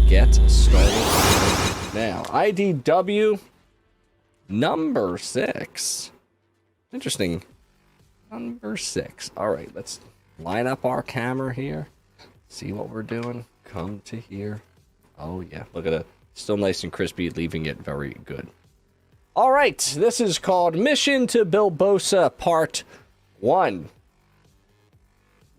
Get started now. IDW number 6. Interesting. Number 6. All right, let's line up our camera here. See what we're doing. Come to here. Oh, yeah. Look at it. Still nice and crispy, leaving it very good. All right, this is called Mission to Bilbosa Part 1.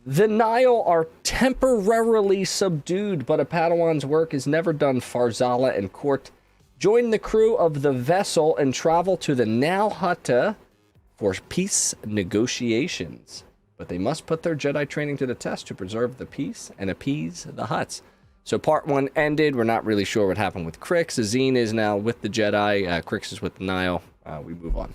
The Nihil are temporarily subdued, but a Padawan's work is never done. Farzala and Court join the crew of the vessel and travel to the Nal Hutta for peace negotiations. But they must put their Jedi training to the test to preserve the peace and appease the Hutts. So part 1 ended. We're not really sure what happened with Crix. Azine is now with the Jedi. Crix is with the Nihil. We move on.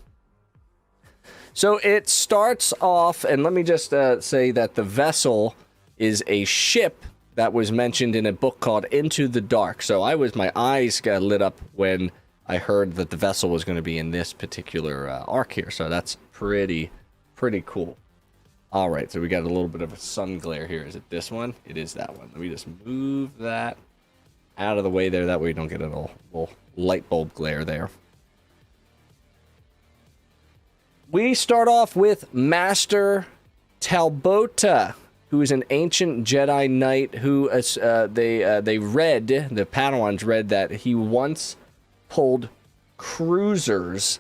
So it starts off, and let me just say that the vessel is a ship that was mentioned in a book called Into the Dark. So my eyes got lit up when I heard that the vessel was going to be in this particular arc here. So that's pretty cool. All right, so we got a little bit of a sun glare here. Is it this one? It is that one. Let me just move that out of the way there. That way you don't get a little light bulb glare there. We start off with Master Talbota, who is an ancient Jedi Knight who they read, the Padawans read that he once pulled cruisers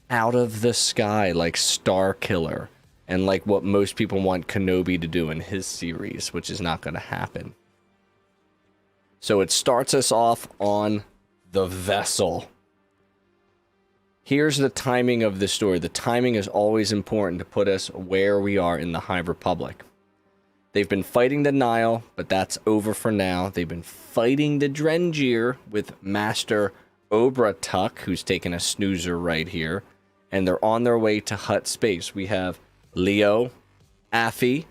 out of the sky like Star Killer. And like what most people want Kenobi to do in his series, which is not going to happen. So it starts us off on the vessel. Here's the timing of the story. The timing is always important to put us where we are in the High Republic. They've been fighting the Nihil, but that's over for now. They've been fighting the Drengir with Master Obratuk, who's taking a snoozer right here. And they're on their way to Hutt space. We have Leo, Affy,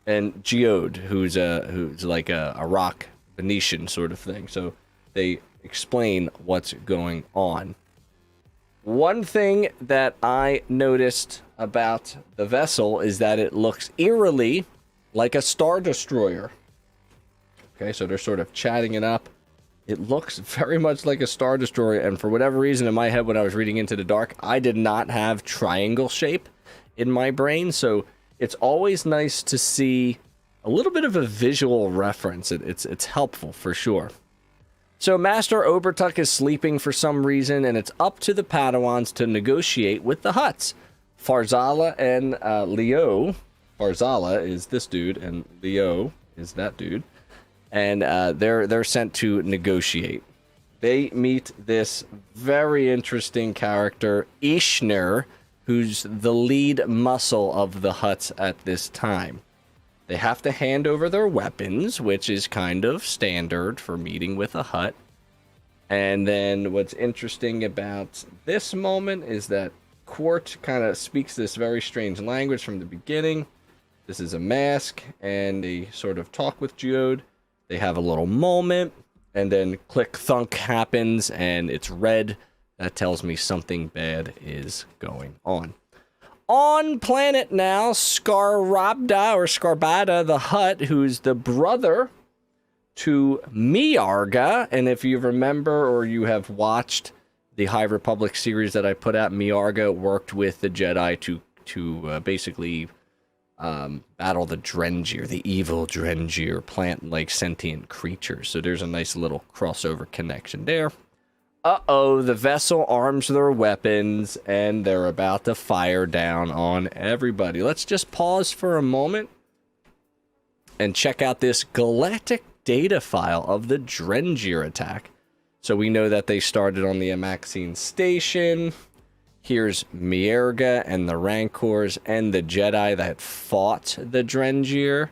and Geode, who's like a rock Venetian sort of thing. So they explain what's going on. One thing that I noticed about the vessel is that it looks eerily like a Star Destroyer. Okay, so they're sort of chatting it up. It looks very much like a Star Destroyer, and for whatever reason in my head when I was reading Into the Dark, I did not have triangle shape in my brain, so it's always nice to see a little bit of a visual reference. It's helpful for sure. So Master Obertuck is sleeping for some reason, and it's up to the Padawans to negotiate with the Hutts. Farzala and Leo. Farzala is this dude, and Leo is that dude. And they're sent to negotiate. They meet this very interesting character, Ishner, who's the lead muscle of the Hutts at this time. They have to hand over their weapons, which is kind of standard for meeting with a Hutt. And then what's interesting about this moment is that Quart kind of speaks this very strange language from the beginning. This is a mask, and they sort of talk with Geode. They have a little moment, and then click thunk happens, and it's red. That tells me something bad is going on. On planet now, Skarbada the Hutt, who's the brother to Miarga. And if you remember or you have watched the High Republic series that I put out, Miarga worked with the Jedi to basically battle the Drengir, the evil Drengir, plant-like sentient creatures. So there's a nice little crossover connection there. Uh-oh, the vessel arms their weapons, and they're about to fire down on everybody. Let's just pause for a moment and check out this galactic data file of the Drengir attack. So we know that they started on the Amaxine station. Here's Mierga and the Rancors and the Jedi that fought the Drengir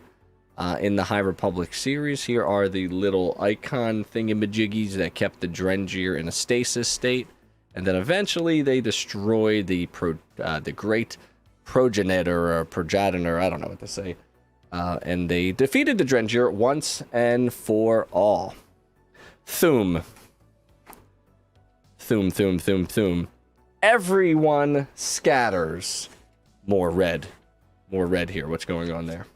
in the High Republic series. Here are the little icon thingamajiggies that kept the Drengir in a stasis state. And then eventually they destroyed the great progenitor or progenitor, I don't know what to say. And they defeated the Drengir once and for all. Thum. Everyone scatters. More red here. What's going on there?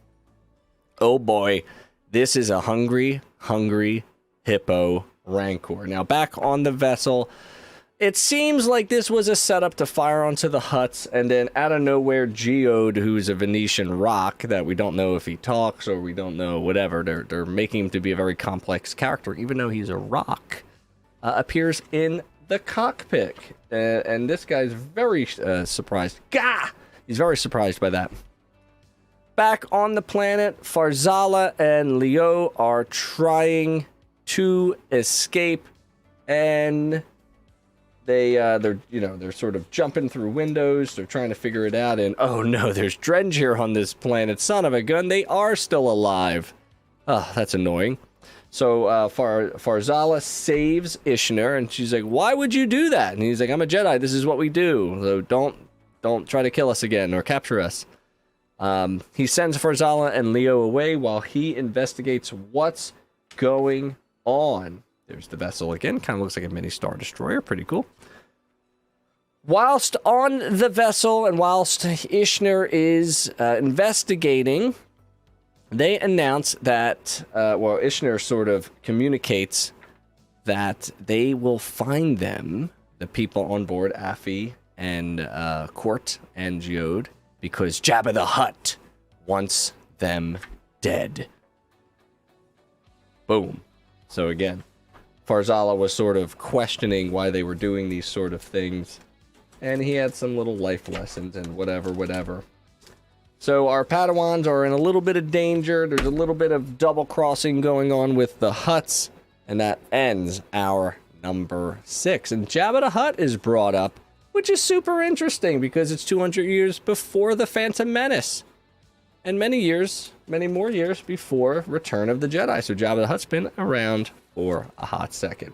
Oh boy. This is a hungry, hungry hippo rancor. Now, back on the vessel, it seems like this was a setup to fire onto the huts, and then out of nowhere, Geode, who's a Venetian rock that we don't know if he talks or we don't know whatever, they're making him to be a very complex character, even though he's a rock, appears in the cockpit. And this guy's very surprised. Gah! He's very surprised by that. Back on the planet, Farzala and Leo are trying to escape, and they're sort of jumping through windows. They're trying to figure it out, and oh no, there's Drench here on this planet. Son of a gun, they are still alive. Oh, that's annoying. So Farzala saves Ishnar, and she's like, "Why would you do that?" And he's like, "I'm a Jedi. This is what we do. So don't try to kill us again or capture us." He sends Farzala and Leo away while he investigates what's going on. There's the vessel again. Kind of looks like a mini Star Destroyer. Pretty cool. Whilst on the vessel and whilst Ishnar is investigating, they announce that, Ishnar sort of communicates that they will find them, the people on board, Affy and Court and Geode, because Jabba the Hutt wants them dead. Boom. So again, Farzala was sort of questioning why they were doing these sort of things, and he had some little life lessons and whatever. So our Padawans are in a little bit of danger. There's a little bit of double crossing going on with the Hutts, and that ends our number 6. And Jabba the Hutt is brought up, which is super interesting because it's 200 years before the Phantom Menace, and many more years before Return of the Jedi. So Jabba the Hutt's been around for a hot second.